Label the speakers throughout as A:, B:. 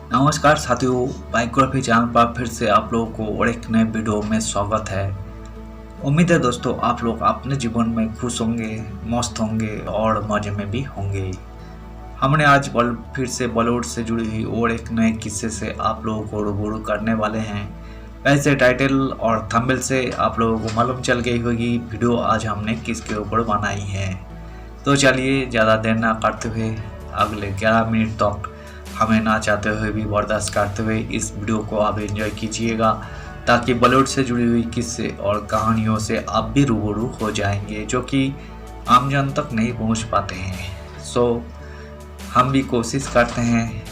A: नमस्कार साथियों, biography channel पर फिर से आप लोगों को और एक नए वीडियो में स्वागत है। उम्मीद है दोस्तों आप लोग अपने जीवन में खुश होंगे, मस्त होंगे और मजे में भी होंगे। हमने आज फिर से बॉलीवुड से जुड़ी हुई और एक नए किस्से से आप लोगों को रूबरू करने वाले हैं। वैसे टाइटल और थंबनेल से आप लोगों को मालूम चल गई होगी वीडियो आज हमने किसके ऊपर बनाई है। तो चलिए ज़्यादा देर ना करते हुए अगले 11 मिनट तक हमें ना चाहते हुए भी बर्दाश्त करते हुए इस वीडियो को आप एंजॉय कीजिएगा, ताकि बॉलीवुड से जुड़ी हुई किस्से और कहानियों से आप भी रूबरू हो जाएंगे जो कि आमजन तक नहीं पहुंच पाते हैं। सो हम भी कोशिश करते हैं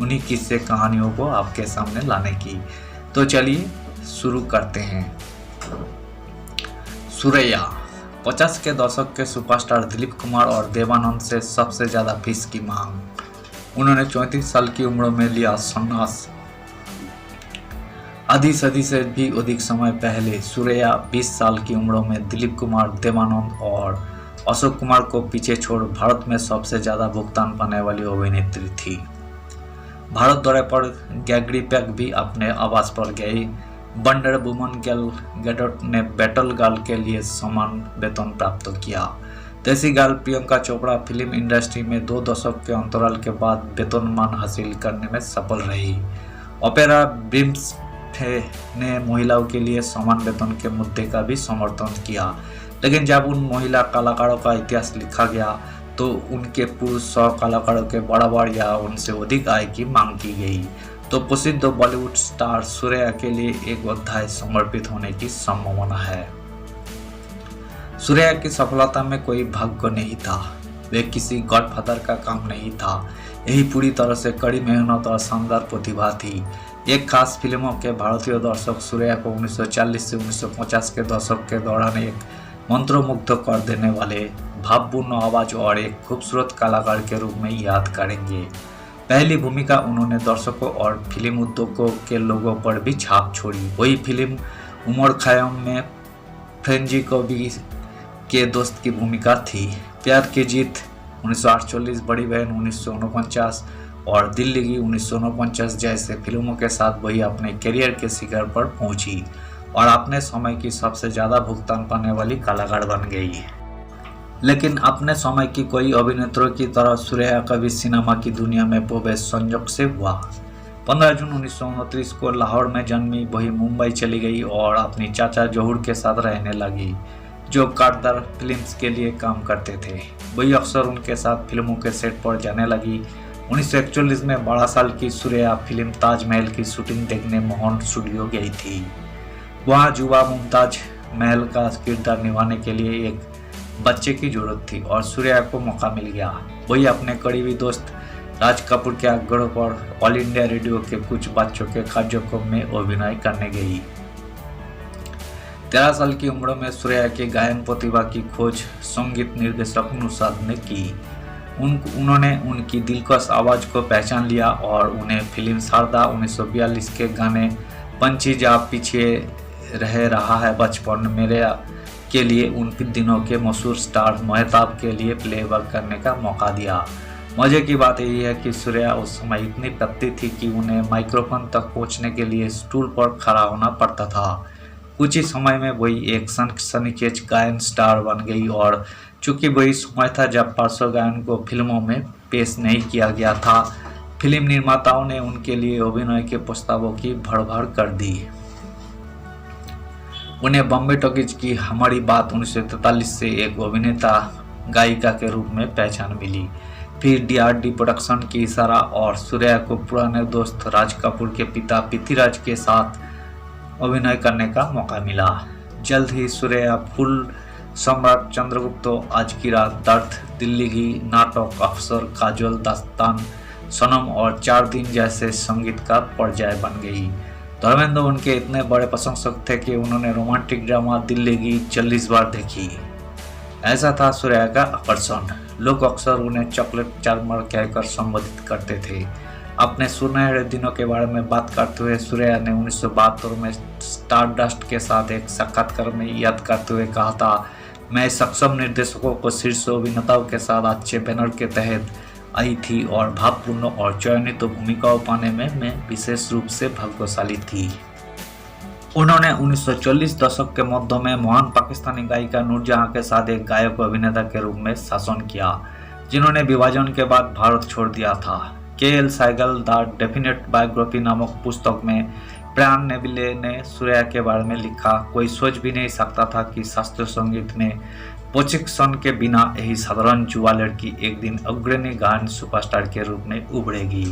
A: उन्हीं किस्से कहानियों को आपके सामने लाने की। तो चलिए शुरू करते हैं। सुरैया 50 के दशक के सुपरस्टार दिलीप कुमार और देवानंद से सबसे ज़्यादा फीस की मांग। उन्होंने 34 साल की उम्र में लिया संन्यास। आधी सदी से भी अधिक समय पहले सुरैया 20 साल की उम्र में दिलीप कुमार, देवानंद और अशोक कुमार को पीछे छोड़ भारत में सबसे ज्यादा भुगतान पाने वाली अभिनेत्री थी। भारत दौरे पर गैगरी पैक भी अपने आवास पर गई। वंडर वुमन गैल गैडोट ने बैटल गर्ल के लिए समान वेतन प्राप्त किया। देसी girl Priyanka Chopra film industry में 2 दशक के अंतराल के बाद वेतनमान हासिल करने में सफल रही। ओपेरा ब्रिम्स ने महिलाओं के लिए समान वेतन के मुद्दे का भी समर्थन किया, लेकिन जब उन महिला कलाकारों का इतिहास लिखा गया तो उनके पुरुष सह कलाकारों के बराबर या उनसे अधिक आय की मांग की गई। तो प्रसिद्ध बॉलीवुड स्टार सुरैया के लिए एक अध्याय समर्पित होने की संभावना है। सुरैया की सफलता में कोई भाग्य नहीं था, वे किसी गॉडफादर का काम नहीं था, यही पूरी तरह से कड़ी मेहनत और शानदार प्रतिभा थी। एक खास फिल्मों के भारतीय दर्शक सुरैया को 1940 से 1950 के दशक के दौरान एक मंत्रमुग्ध कर देने वाले भावपूर्ण आवाज और एक खूबसूरत कलाकार के रूप में याद करेंगे। पहली भूमिका उन्होंने दर्शकों और फिल्म उद्योगों के लोगों पर भी छाप छोड़ी। वही फिल्म उमर खयाम में फ्रेंजी को भी के दोस्त की भूमिका थी। प्यार की जीत 1948, बड़ी बहन 1949 और दिल्ली की 1949 जैसे फिल्मों के साथ वही अपने करियर के शिखर पर पहुंची और अपने समय की सबसे ज़्यादा भुगतान पाने वाली कलाकार बन गई। लेकिन अपने समय की कोई अभिनेत्रों की तरह सुरैया का भी सिनेमा की दुनिया में प्रवेश संयोग से हुआ। 15 जून 1929 को लाहौर में जन्मी वही मुंबई चली गई और अपनी चाचा जहूर के साथ रहने लगी, जो कारदार फिल्म्स के लिए काम करते थे। वही अक्सर उनके साथ फिल्मों के सेट पर जाने लगी। 1941 में 12 साल की सुरैया फिल्म ताजमहल की शूटिंग देखने मोहन स्टूडियो गई थी। वहां जुबा मुमताज महल का किरदार निभाने के लिए एक बच्चे की जरूरत थी और सुरैया को मौका मिल गया। वही अपने करीबी दोस्त राज कपूर के आग्रह पर ऑल इंडिया रेडियो के कुछ बच्चों के कार्यक्रम में अभिनय करने गई। 13 साल की उम्र में सुरैया की गायन प्रतिभा की खोज संगीत निर्देशक नुसरत ने की। उन्होंने उनकी दिलकश आवाज़ को पहचान लिया और उन्हें फिल्म शारदा 1942 के गाने पंछी जा पीछे रह रहा है बचपन मेरे के लिए उन दिनों के मशहूर स्टार मेहताब के लिए प्लेबैक करने का मौका दिया। मजे की बात यही है कि सुरैया उस समय इतनी पतली थी कि उन्हें माइक्रोफोन तक पहुंचने के लिए स्टूल पर खड़ा होना पड़ता था। कुछ ही समय में वही एक सनसनीखेज गायन स्टार बन गई और चूंकि वही समय था जब पार्श्व गायन को फिल्मों में पेश नहीं किया गया था, फिल्म निर्माताओं ने उनके लिए अभिनय के प्रस्तावों की भरभर कर दी। उन्हें बॉम्बे टॉकीज की हमारी बात 1943 से एक अभिनेता गायिका के रूप में पहचान मिली। फिर डीआरडी प्रोडक्शन की इशारा और सुरैया को पुराने दोस्त राज कपूर के पिता पृथ्वीराज के साथ अभिनय करने का मौका मिला। जल्द ही सुरैया फुल सम्राट चंद्रगुप्त, आज की रात, दर्द, दिल्ली की नाटक, अफसर, काजल, दास्तान, सनम और 4 दिन जैसे संगीत का पर्याय बन गई। धर्मेंद्र उनके इतने बड़े प्रशंसक थे कि उन्होंने रोमांटिक ड्रामा दिल्ली की 40 बार देखी। ऐसा था सुरैया का आकर्षण। लोग अक्सर उन्हें चॉकलेट चार्मर कहकर संबोधित करते थे। अपने सुनहरे दिनों के बारे में बात करते हुए सुरैया ने 1972 में स्टारडस्ट के साथ एक साक्षात्कार में याद करते हुए कहा था, मैं सक्षम निर्देशकों को शीर्ष अभिनेताओं के साथ अच्छे बैनर के तहत आई थी और भावपूर्ण और चयनित भूमिकाओं पाने में विशेष रूप से भाग्यशाली थी। उन्होंने 1940 दशक के मध्य में महान पाकिस्तानी गायिका नूरजहां के साथ एक गायक अभिनेता के रूप में शासन किया, जिन्होंने विभाजन के बाद भारत छोड़ दिया था। K L. Saigal the definite biography नामक पुस्तक में प्राण नेबिले ने सूर्या के बारे में लिखा, कोई सोच भी नहीं सकता था कि शास्त्रीय संगीत में प्रशिक्षण के बिना यही साधारण युवा लड़की एक दिन अग्रणी गायन सुपरस्टार के रूप में उभरेगी।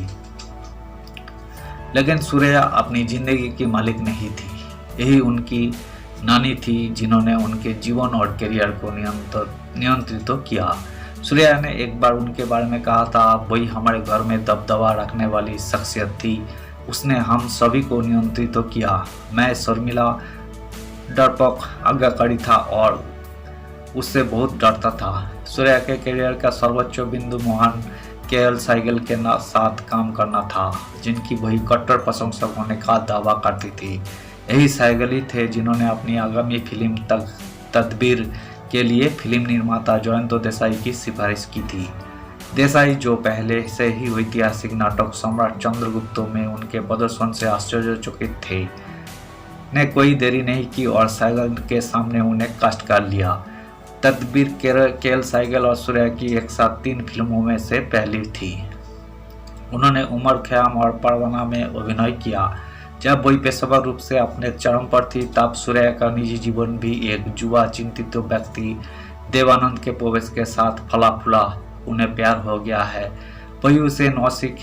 A: लेकिन सूर्या अपनी जिंदगी की मालिक नहीं थी, यही उनकी नानी थी जिन्होंने उनके जीवन और करियर को नियंत्रित किया। सूर्या ने एक बार उनके बारे में कहा था, वही हमारे घर में दबदबा रखने वाली शख्सियत थी, उसने हम सभी को नियंत्रित किया। मैं शर्मिला, डरपोक, आज्ञाकारी था और उससे बहुत डरता था। सूर्या के करियर का सर्वोच्च बिंदु महान के.एल. सहगल के साथ काम करना था, जिनकी वही कट्टर प्रशंसक होने का दावा करती थी। यही सहगल ही थे जिन्होंने अपनी आगामी फिल्म तदबीर के लिए फिल्म निर्माता जयंत देसाई की सिफारिश की थी। देसाई, जो पहले से ही ऐतिहासिक नाटक सम्राट चंद्रगुप्त में उनके प्रदर्शन से आश्चर्यचकित थे, ने कोई देरी नहीं की और सहगल के सामने उन्हें कास्ट कर लिया। तदबीर के.एल. सहगल और सूर्या की एक साथ 3 फिल्मों में से पहली थी। उन्होंने उमर ख़याम और परवाना में अभिनय किया। जब वही पेशेवर रूप से अपने चरम पर थी, तब सूर्या का निजी जीवन भी एक जुआ चिंतित व्यक्ति देवानंद के प्रवेश के साथ फला फूला उन्हें प्यार हो गया है। वही उसे नौसिक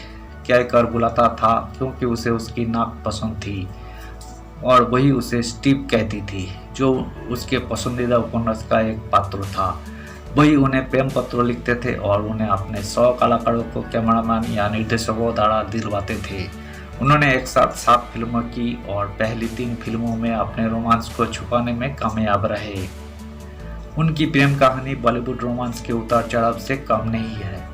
A: कहकर बुलाता था क्योंकि उसे उसकी नाक पसंद थी और वही उसे स्टीव कहती थी, जो उसके पसंदीदा उपन्यास का एक पात्र था। वही उन्हें प्रेम पत्र लिखते थे और उन्हें अपने 100 कलाकारों को कैमरामैन या निर्देशकों द्वारा दिलवाते थे। उन्होंने एक साथ 7 फिल्मों की और पहली 3 फिल्मों में अपने रोमांस को छुपाने में कामयाब रहे। उनकी प्रेम कहानी बॉलीवुड रोमांस के उतार चढ़ाव से कम नहीं है।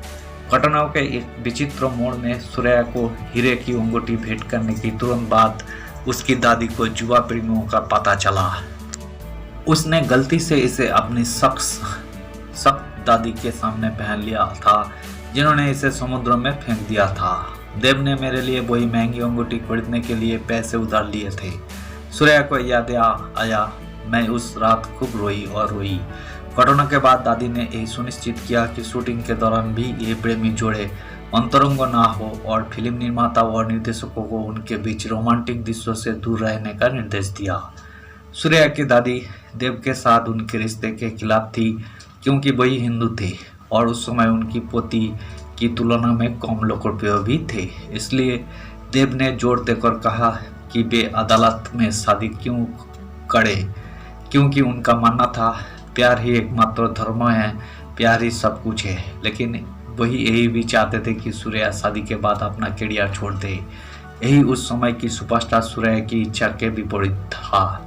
A: घटनाओं के एक विचित्र मोड़ में सूर्या को हीरे की अंगूठी भेंट करने की तुरंत बाद उसकी दादी को जुआ प्रेमियों का पता चला। उसने गलती से इसे अपनी सख्त दादी के सामने पहन लिया था, जिन्होंने इसे समुद्र में फेंक दिया था। देव ने मेरे लिए वही महंगी अंगूठी खरीदने के लिए पैसे उधार लिए थे। सूर्या को याद आया, मैं उस रात खूब रोई और रोई। घटना के बाद दादी ने यही सुनिश्चित किया कि शूटिंग के दौरान भी ये प्रेमी जोड़े अंतरंग ना हो और फिल्म निर्माता और निर्देशकों को उनके बीच रोमांटिक दृश्यों से दूर रहने का निर्देश दिया। सूर्या की दादी देव के साथ उनके रिश्ते के खिलाफ थी क्योंकि वही हिंदू थे और उस समय उनकी पोती की तुलना में कम लोकप्रिय भी थे। इसलिए देव ने जोर देकर कहा कि वे अदालत में शादी क्यों करे, क्योंकि उनका मानना था प्यार ही एकमात्र धर्म है, प्यार ही सब कुछ है। लेकिन वही यही भी चाहते थे कि सूर्या शादी के बाद अपना करियर छोड़ दे। यही उस समय की सुपरस्टार सूर्या की इच्छा के विपरीत था।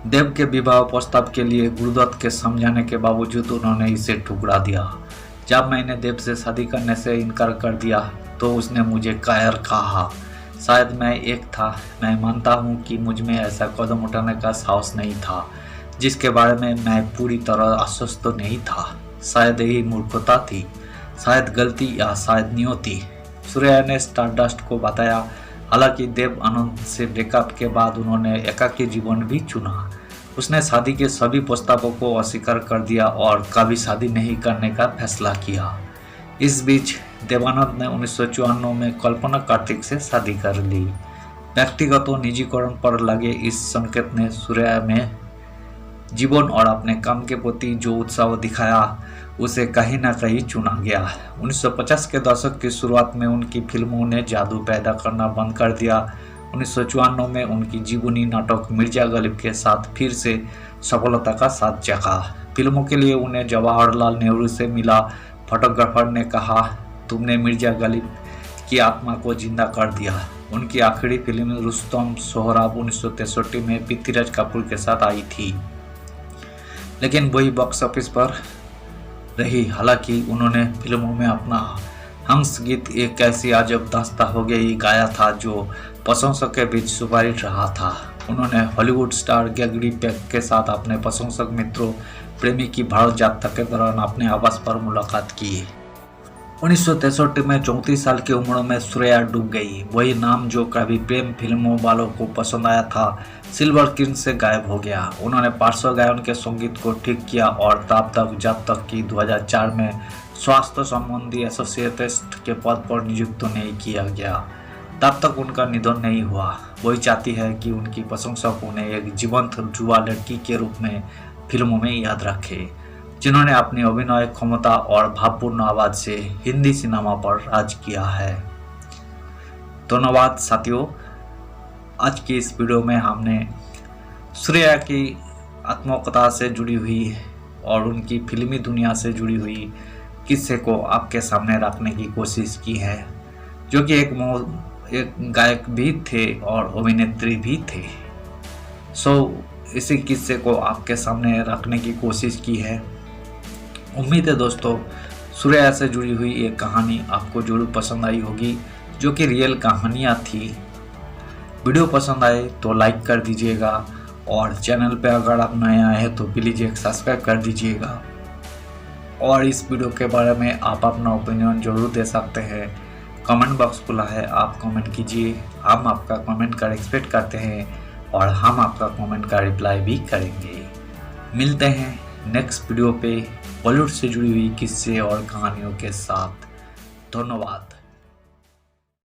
A: देव के विवाह प्रस्ताव के लिए गुरुदत्त के समझाने के बावजूद उन्होंने इसे ठुकरा दिया। जब मैंने देव से शादी करने से इनकार कर दिया तो उसने मुझे कायर कहा। शायद मैं एक था, मैं मानता हूँ कि मुझ में ऐसा कदम उठाने का साहस नहीं था जिसके बारे में मैं पूरी तरह आश्वस्त नहीं था। शायद यही मूर्खता थी, शायद गलती या शायद नियति, सूर्या ने स्टारडस्ट को बताया। हालांकि देव आनंद से ब्रेकअप के बाद उन्होंने एकाकी जीवन भी चुना। उसने शादी के सभी प्रस्तावों को अस्वीकार कर दिया और कभी शादी नहीं करने का फैसला किया। इस बीच देवानंद ने 1954 में कल्पना कार्तिक से शादी कर ली। व्यक्तिगत निजीकरण पर लगे इस संकेत ने सूर्या में जीवन और अपने काम के प्रति जो उत्साह दिखाया उसे कहीं ना कहीं चुना गया। 1950 के दशक की शुरुआत में उनकी फिल्मों ने जादू पैदा करना बंद कर दिया। 1954 में उनकी जीवनी नाटक मिर्जा गालिब के साथ फिर से सफलता का साथ चखा। फिल्मों के लिए उन्हें जवाहरलाल नेहरू से मिला फोटोग्राफर ने कहा, तुमने मिर्जा गालिब की आत्मा को जिंदा कर दिया। उनकी आखिरी फिल्म रुस्तम सोहराब 1963 में पृथ्वीराज कपूर के साथ आई थी, लेकिन वही बॉक्स ऑफिस पर रही। हालांकि उन्होंने फिल्मों में अपना हंस गीत एक ऐसी अजब दास्तां हो गई गाया था जो प्रशंसक के बीच सुपरहिट रहा था। उन्होंने हॉलीवुड स्टार ग्रेगरी पेक के साथ अपने प्रशंसक मित्रों प्रेमी की भारत यात्रा के दौरान अपने आवास पर मुलाकात की। 1963 में 34 साल की उम्र में श्रेया डूब गई। वही नाम जो कभी प्रेम फिल्मों वालों को पसंद आया था, सिल्वर स्क्रीन से गायब हो गया। उन्होंने पार्श्व गायन के संगीत को ठीक किया और तब तक जब तक कि 2004 में स्वास्थ्य संबंधी एसोसिएटिस्ट के पद पर नियुक्त नहीं किया गया, तब तक उनका निधन नहीं हुआ। वही चाहती है कि उनकी प्रशंसक उन्हें एक जीवंत युवा लड़की के रूप में फिल्मों में याद रखे, जिन्होंने अपनी अभिनय क्षमता और भावपूर्ण आवाज से हिंदी सिनेमा पर राज किया है। धन्यवाद साथियों, आज की इस वीडियो में हमने श्रेया की आत्मकथा से जुड़ी हुई और उनकी फिल्मी दुनिया से जुड़ी हुई किस्से को आपके सामने रखने की कोशिश की है, जो कि एक गायक भी थे और अभिनेत्री भी थे। इसी किस्से को आपके सामने रखने की कोशिश की है। उम्मीद है दोस्तों, श्रेया से जुड़ी हुई एक कहानी आपको जरूर पसंद आई होगी, जो कि रियल कहानियाँ थी। वीडियो पसंद आए तो लाइक कर दीजिएगा और चैनल पे अगर आप नए आए हैं तो प्लीज़ एक सब्सक्राइब कर दीजिएगा। और इस वीडियो के बारे में आप अपना ओपिनियन जरूर दे सकते हैं। कमेंट बॉक्स खुला है, आप कमेंट कीजिए। हम आपका कमेंट का एक्सपेक्ट करते हैं और हम आपका कमेंट का रिप्लाई भी करेंगे। मिलते हैं नेक्स्ट वीडियो पे बॉलीवुड से जुड़ी हुई किस्से और कहानियों के साथ। धन्यवाद।